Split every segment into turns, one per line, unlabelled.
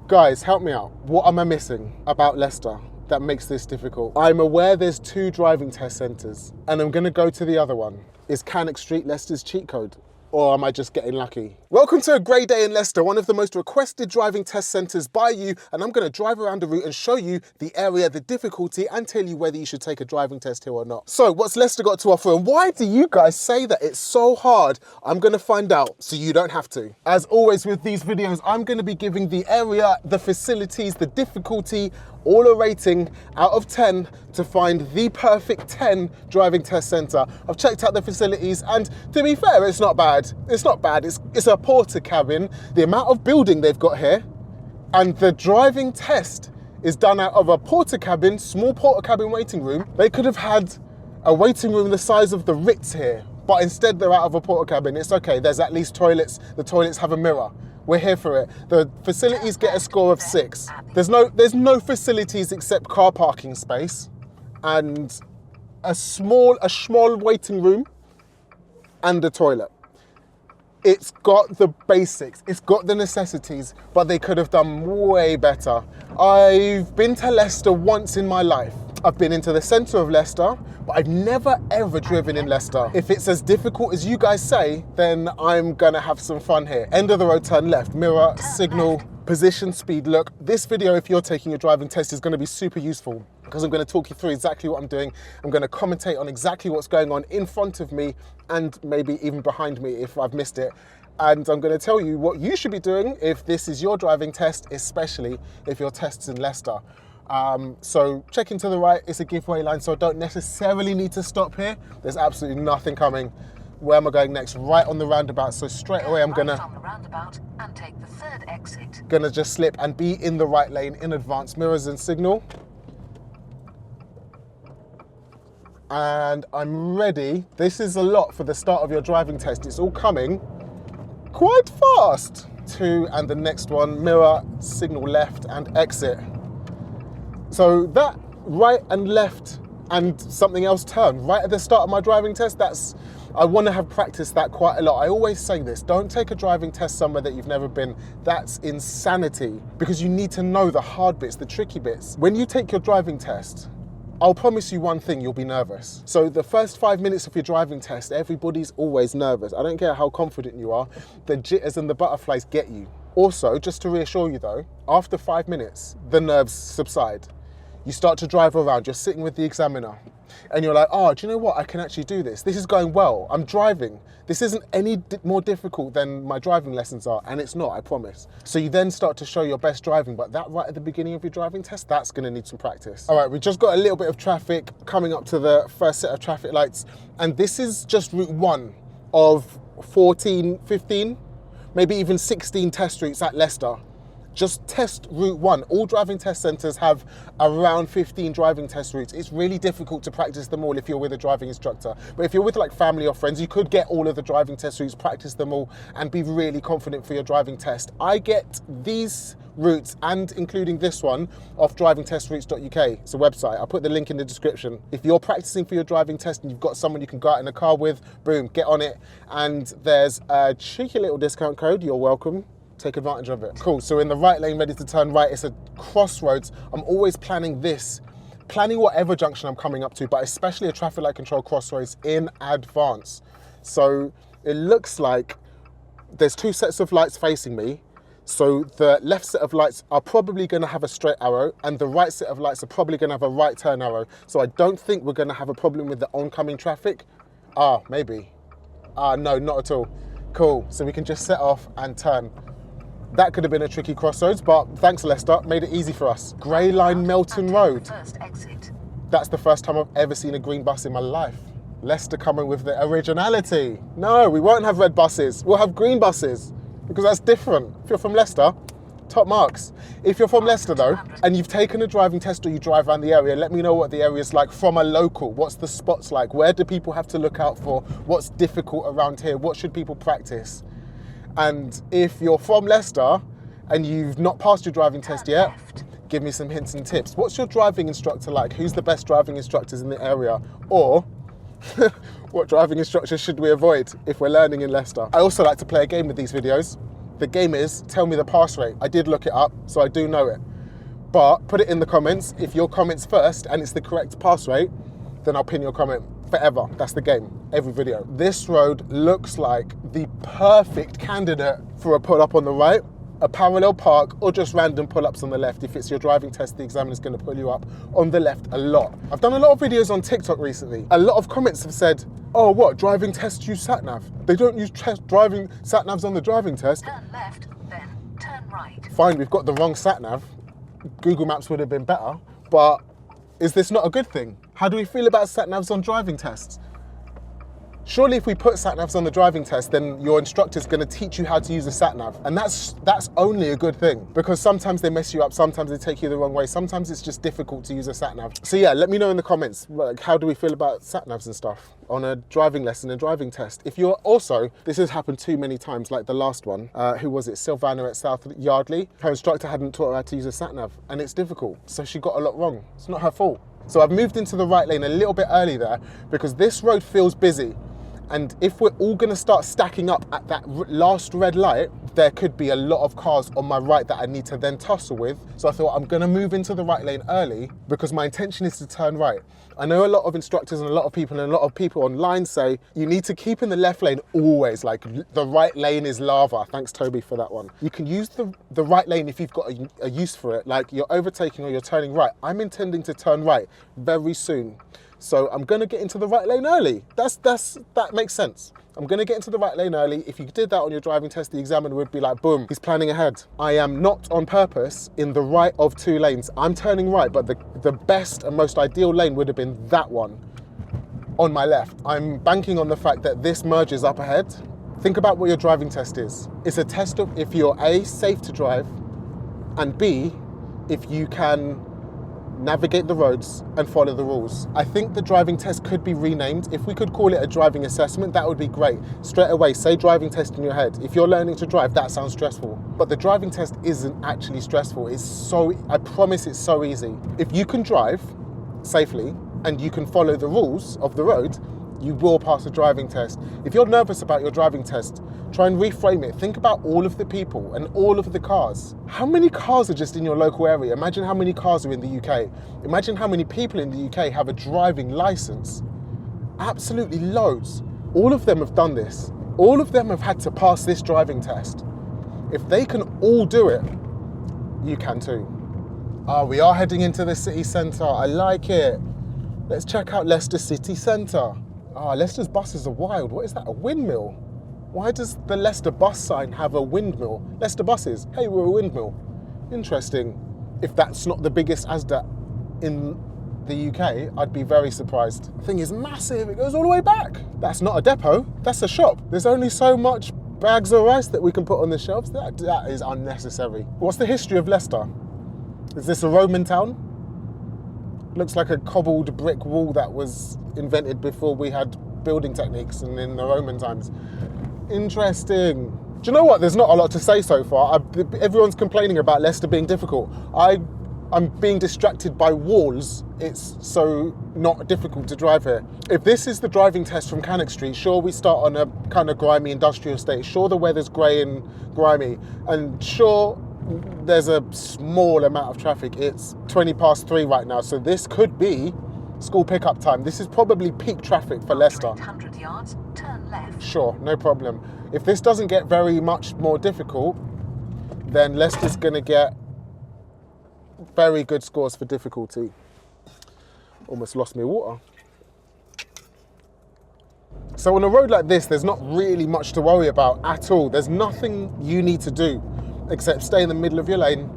Guys, help me out. What am I missing about Leicester that makes this difficult? I'm aware there's 2 driving test centres, and I'm gonna go to the other one. Is Cannock Street Leicester's cheat code? Or am I just getting lucky? Welcome to a great day in Leicester, one of the most requested driving test centres by you, and I'm gonna drive around the route and show you the area, the difficulty, and tell you whether you should take a driving test here or not. So what's Leicester got to offer, and why do you guys say that it's so hard? I'm gonna find out, so you don't have to. As always with these videos, I'm gonna be giving the area, the facilities, the difficulty, all a rating out of 10 to find the perfect 10 driving test centre. I've checked out the facilities, and to be fair, it's not bad. It's not bad. It's a porter cabin. The amount of building they've got here, and the driving test is done out of a porter cabin, small porter cabin waiting room. They could have had a waiting room the size of the Ritz here, but instead they're out of a porter cabin. It's okay, there's at least toilets. The toilets have a mirror. We're here for it. The facilities get a score of 6. There's no facilities except car parking space and a small waiting room and a toilet. It's got the basics, it's got the necessities, but they could have done way better. I've been to Leicester once in my life. I've been into the centre of Leicester, but I've never ever driven in Leicester. If it's as difficult as you guys say, then I'm gonna have some fun here. End of the road, turn left, mirror, signal, position, speed. Look, this video, if you're taking a driving test, is gonna be super useful because I'm gonna talk you through exactly what I'm doing. I'm gonna commentate on exactly what's going on in front of me and maybe even behind me if I've missed it. And I'm gonna tell you what you should be doing if this is your driving test, especially if your test's in Leicester. So checking to the right, it's a giveaway line, so I don't necessarily need to stop here. There's absolutely nothing coming. Where am I going next? Right on the roundabout. So straight away I'm gonna
on the roundabout and take the 3rd exit.
Gonna just slip and be in the right lane in advance. Mirrors and signal. And I'm ready. This is a lot for the start of your driving test. It's all coming quite fast. 2 and the next one, mirror, signal left and exit. So that right and left and something else turn right at the start of my driving test, I want to have practiced that quite a lot. I always say this, don't take a driving test somewhere that you've never been. That's insanity, because you need to know the hard bits, the tricky bits. When you take your driving test, I'll promise you one thing, you'll be nervous. So the first 5 minutes of your driving test, everybody's always nervous. I don't care how confident you are, the jitters and the butterflies get you. Also, just to reassure you though, after 5 minutes, the nerves subside. You start to drive around, you're sitting with the examiner, and you're like, oh, do you know what? I can actually do this. This is going well. I'm driving. This isn't any more difficult than my driving lessons are, and it's not, I promise. So you then start to show your best driving, but that right at the beginning of your driving test, that's gonna need some practice. All right, we just got a little bit of traffic coming up to the first set of traffic lights, and this is just route 1 of 14, 15, maybe even 16 test routes at Leicester. Just test route 1. All driving test centres have around 15 driving test routes. It's really difficult to practice them all if you're with a driving instructor. But if you're with like family or friends, you could get all of the driving test routes, practice them all, and be really confident for your driving test. I get these routes, and including this one, off drivingtestroutes.uk. It's a website. I'll put the link in the description. If you're practicing for your driving test and you've got someone you can go out in a car with, boom, get on it. And there's a cheeky little discount code. You're welcome. Take advantage of it. Cool, so in the right lane, ready to turn right. It's a crossroads. I'm always planning whatever junction I'm coming up to, but especially a traffic light control crossroads in advance. So it looks like there's 2 sets of lights facing me. So the left set of lights are probably gonna have a straight arrow, and the right set of lights are probably gonna have a right turn arrow. So I don't think we're gonna have a problem with the oncoming traffic. Maybe. No, not at all. Cool, so we can just set off and turn. That could have been a tricky crossroads, but thanks Leicester, made it easy for us. Grey Line Melton Road.
1st exit.
That's the first time I've ever seen a green bus in my life. Leicester coming with the originality. No, we won't have red buses, we'll have green buses, because that's different. If you're from Leicester, top marks. If you're from Leicester though, and you've taken a driving test or you drive around the area, let me know what the area is like from a local. What's the spots like? Where do people have to look out for? What's difficult around here? What should people practice? And if you're from Leicester and you've not passed your driving test yet, give me some hints and tips. What's your driving instructor like? Who's the best driving instructors in the area? Or what driving instructors should we avoid if we're learning in Leicester? I also like to play a game with these videos. The game is, tell me the pass rate. I did look it up, so I do know it. But put it in the comments. If your comment's first and it's the correct pass rate, then I'll pin your comment forever. That's the game, every video. This road looks like the perfect candidate for a pull-up on the right, a parallel park, or just random pull-ups on the left. If it's your driving test, the examiner's going to pull you up on the left a lot. I've done a lot of videos on TikTok recently. A lot of comments have said, oh, what, driving tests use Satnav? They don't use driving Satnavs on the driving test.
Turn left, then turn right.
Fine, we've got the wrong Satnav. Google Maps would have been better, but is this not a good thing? How do we feel about Satnavs on driving tests? Surely if we put Satnavs on the driving test, then your instructor's going to teach you how to use a Satnav. And that's only a good thing, because sometimes they mess you up, sometimes they take you the wrong way, sometimes it's just difficult to use a Satnav. So yeah, let me know in the comments, like, how do we feel about Satnavs and stuff on a driving lesson and driving test? If you're also, this has happened too many times, like the last one, who was it, Sylvana at South Yardley? Her instructor hadn't taught her how to use a Satnav, and it's difficult, so she got a lot wrong. It's not her fault. So I've moved into the right lane a little bit early there, because this road feels busy. And if we're all gonna start stacking up at that last red light, there could be a lot of cars on my right that I need to then tussle with. So I thought I'm gonna move into the right lane early because my intention is to turn right. I know a lot of instructors and a lot of people online say you need to keep in the left lane always, like the right lane is lava. Thanks Toby for that one. You can use the right lane if you've got a use for it, like you're overtaking or you're turning right. I'm intending to turn right very soon. So I'm gonna get into the right lane early. That makes sense. I'm gonna get into the right lane early. If you did that on your driving test, the examiner would be like, boom, he's planning ahead. I am not on purpose in the right of two lanes. I'm turning right, but the best and most ideal lane would have been that one on my left. I'm banking on the fact that this merges up ahead. Think about what your driving test is. It's a test of if you're A, safe to drive, and B, if you can navigate the roads and follow the rules. I think the driving test could be renamed. If we could call it a driving assessment, that would be great. Straight away, say driving test in your head. If you're learning to drive, that sounds stressful. But the driving test isn't actually stressful. I promise it's so easy. If you can drive safely and you can follow the rules of the road, you will pass a driving test. If you're nervous about your driving test, try and reframe it. Think about all of the people and all of the cars. How many cars are just in your local area? Imagine how many cars are in the UK. Imagine how many people in the UK have a driving license. Absolutely loads. All of them have done this. All of them have had to pass this driving test. If they can all do it, you can too. We are heading into the city centre. I like it. Let's check out Leicester city centre. Leicester's buses are wild. What is that, a windmill? Why does the Leicester bus sign have a windmill? Leicester buses, hey, we're a windmill. Interesting. If that's not the biggest ASDA in the UK, I'd be very surprised. The thing is massive, it goes all the way back. That's not a depot, that's a shop. There's only so much bags of rice that we can put on the shelves. That is unnecessary. What's the history of Leicester? Is this a Roman town? Looks like a cobbled brick wall that was invented before we had building techniques and in the Roman times. Interesting. Do you know what? There's not a lot to say so far. Everyone's complaining about Leicester being difficult. I'm being distracted by walls. It's so not difficult to drive here. If this is the driving test from Cannock Street, sure we start on a kind of grimy industrial estate. Sure the weather's grey and grimy. And sure there's a small amount of traffic. It's 3:20 right now. So this could be school pickup time. This is probably peak traffic for Leicester.
800 yards, turn left.
Sure, no problem. If this doesn't get very much more difficult, then Leicester's gonna get very good scores for difficulty. Almost lost me water. So on a road like this, there's not really much to worry about at all. There's nothing you need to do except stay in the middle of your lane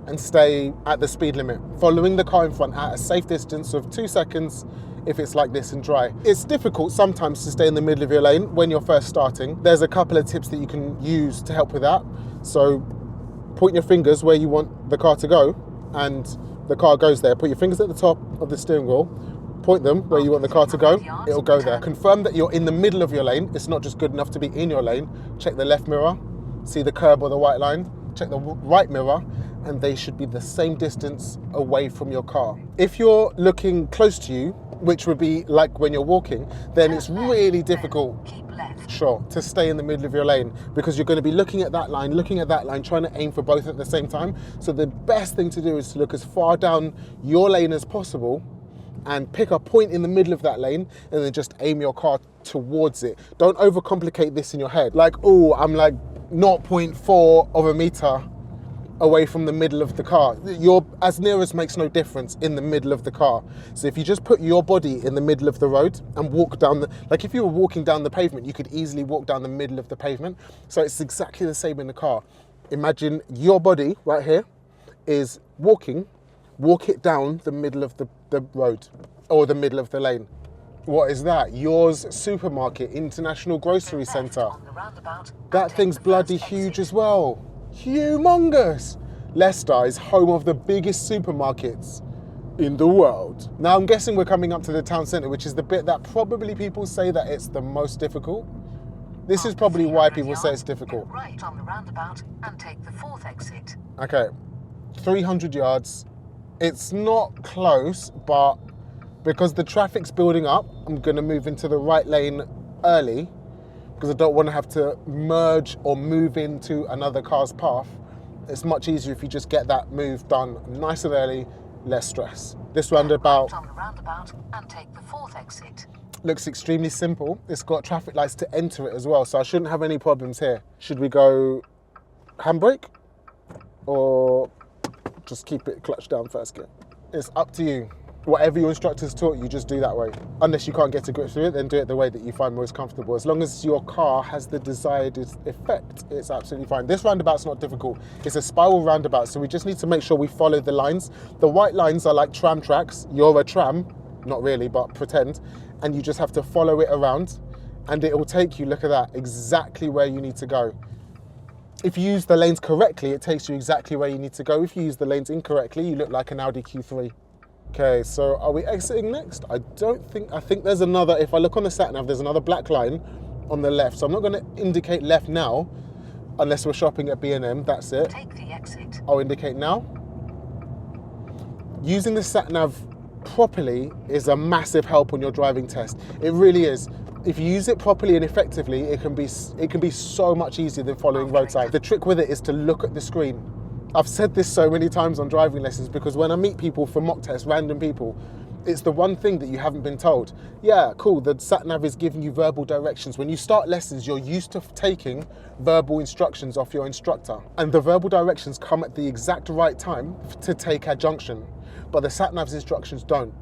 and stay at the speed limit, following the car in front at a safe distance of 2 seconds if it's like this and dry. It's difficult sometimes to stay in the middle of your lane when you're first starting. There's a couple of tips that you can use to help with that. So point your fingers where you want the car to go and the car goes there. Put your fingers at the top of the steering wheel, point them where you want the car to go, it'll go there. Confirm that you're in the middle of your lane. It's not just good enough to be in your lane. Check the left mirror, see the curb or the white line, check the right mirror, and they should be the same distance away from your car. If you're looking close to you, which would be like when you're walking, then it's really difficult.
Keep left.
Sure, to stay in the middle of your lane, because you're going to be looking at that line, trying to aim for both at the same time. So the best thing to do is to look as far down your lane as possible and pick a point in the middle of that lane and then just aim your car towards it. Don't overcomplicate this in your head. Like, oh, I'm like 0.4 of a meter away from the middle of the car. You're as near as makes no difference in the middle of the car. So if you just put your body in the middle of the road and walk down the, like if you were walking down the pavement, you could easily walk down the middle of the pavement. So it's exactly the same in the car. Imagine your body right here is walk it down the middle of the road or the middle of the lane. What is that? Yours Supermarket, International Grocery Centre. That thing's bloody huge as well. Humongous. Leicester is home of the biggest supermarkets in the world. Now I'm guessing we're coming up to the town centre, which is the bit that probably people say that it's the most difficult. This is probably why people say it's difficult.
Right on the roundabout and take the 4th exit.
Okay, 300 yards. It's not close, but because the traffic's building up, I'm gonna move into the right lane early because I don't want to have to merge or move into another car's path. It's much easier if you just get that move done nice and early, less stress. This roundabout
Right on the roundabout and take the 4th exit.
looks extremely simple. It's got traffic lights to enter it as well, so I shouldn't have any problems here. Should we go handbrake or just keep it clutch down first gear? It's up to you. Whatever your instructors taught you, just do that way. Unless you can't get to grips with it, then do it the way that you find most comfortable. As long as your car has the desired effect, it's absolutely fine. This roundabout's not difficult. It's a spiral roundabout, so we just need to make sure we follow the lines. The white lines are like tram tracks. You're a tram, not really, but pretend, and you just have to follow it around, and it will take you, look at that, exactly where you need to go. If you use the lanes correctly, it takes you exactly where you need to go. If you use the lanes incorrectly, you look like an Audi Q3. Okay, so are we exiting next? I think there's another, if I look on the Satnav, there's another black line on the left. So I'm not gonna indicate left now, unless we're shopping at B&M, that's it.
Take the exit.
I'll indicate now. Using the Satnav properly is a massive help on your driving test. It really is. If you use it properly and effectively, it can be so much easier than following roadside. The trick with it is to look at the screen. I've said this so many times on driving lessons because when I meet people for mock tests, random people, it's the one thing that you haven't been told. Yeah, cool, the Satnav is giving you verbal directions. When you start lessons, you're used to taking verbal instructions off your instructor. And the verbal directions come at the exact right time to take a junction. But the Satnav's instructions don't.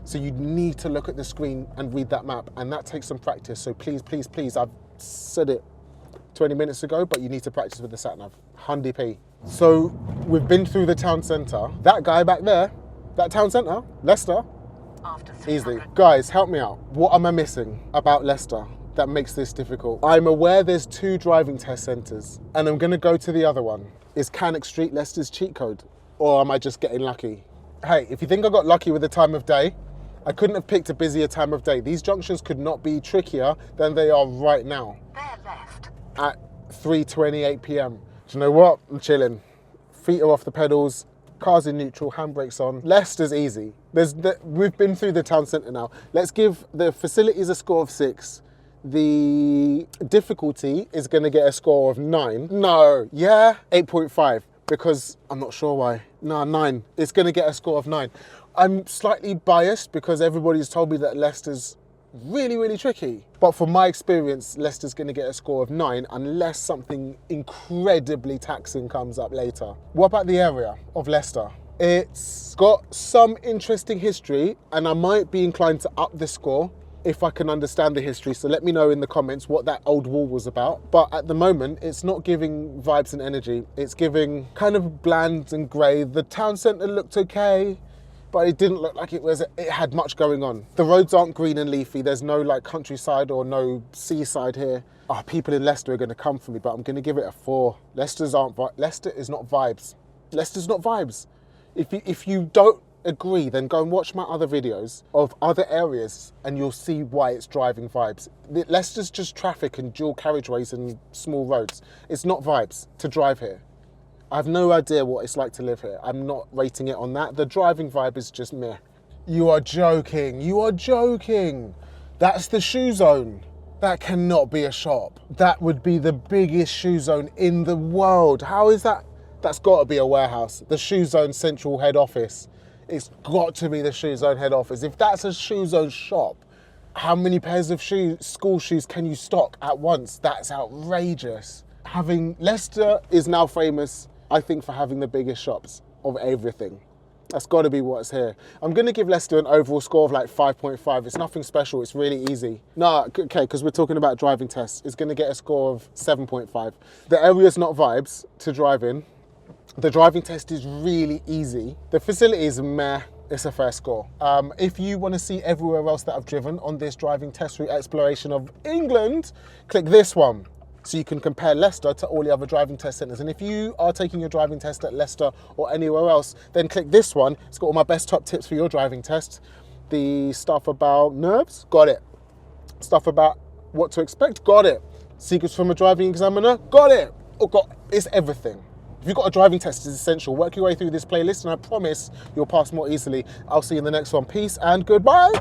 So you need to look at the screen and read that map. And that takes some practice. So please, please, please, I've said it 20 minutes ago, but you need to practice with the Satnav. 100p. So we've been through the town centre. That guy back there, that town centre, Leicester,
After
easily.
300.
Guys, help me out. What am I missing about Leicester that makes this difficult? I'm aware there's 2 driving test centres and I'm gonna go to the other one. Is Cannock Street Leicester's cheat code? Or am I just getting lucky? Hey, if you think I got lucky with the time of day, I couldn't have picked a busier time of day. These junctions could not be trickier than they are right now
Bear left.
at 3:28 p.m. Do you know what? I'm chilling. Feet are off the pedals, car's in neutral, handbrakes on. Leicester's easy. We've been through the town centre now. Let's give the facilities a score of 6. The difficulty is going to get a score of 9. No, yeah, 8.5 because I'm not sure why. No, 9. It's going to get a score of 9. I'm slightly biased because everybody's told me that Leicester's really, really tricky. But from my experience, Leicester's going to get a score of 9 unless something incredibly taxing comes up later. What about the area of Leicester? It's got some interesting history and I might be inclined to up the score if I can understand the history. So let me know in the comments what that old wall was about. But at the moment, it's not giving vibes and energy. It's giving kind of bland and grey. The town centre looked okay, but it didn't look like it had much going on. The roads aren't green and leafy. There's no like countryside or no seaside here. Oh, people in Leicester are gonna come for me, but I'm gonna give it a 4. Leicester is not vibes. Leicester's not vibes. If you don't agree, then go and watch my other videos of other areas and you'll see why it's driving vibes. Leicester's just traffic and dual carriageways and small roads. It's not vibes to drive here. I have no idea what it's like to live here. I'm not rating it on that. The driving vibe is just meh. You are joking. You are joking. That's the shoe zone. That cannot be a shop. That would be the biggest shoe zone in the world. How is that? That's got to be a warehouse. The Shoe Zone central head office. It's got to be the Shoe Zone head office. If that's a Shoe Zone shop, how many pairs of shoes, school shoes, can you stock at once? That's outrageous. Leicester is now famous, I think, for having the biggest shops of everything. That's got to be what's here. I'm going to give Leicester an overall score of like 5.5. It's nothing special. It's really easy. No, okay, because we're talking about driving tests. It's going to get a score of 7.5. The area's not vibes to drive in. The driving test is really easy. The facility is meh. It's a fair score. If you want to see everywhere else that I've driven on this driving test route exploration of England, click this one. So you can compare Leicester to all the other driving test centres. And if you are taking your driving test at Leicester or anywhere else, then click this one. It's got all my best top tips for your driving test. The stuff about nerves, got it. Stuff about what to expect, got it. Secrets from a driving examiner, got it. It's everything. If you've got a driving test, it's essential. Work your way through this playlist and I promise you'll pass more easily. I'll see you in the next one. Peace and goodbye.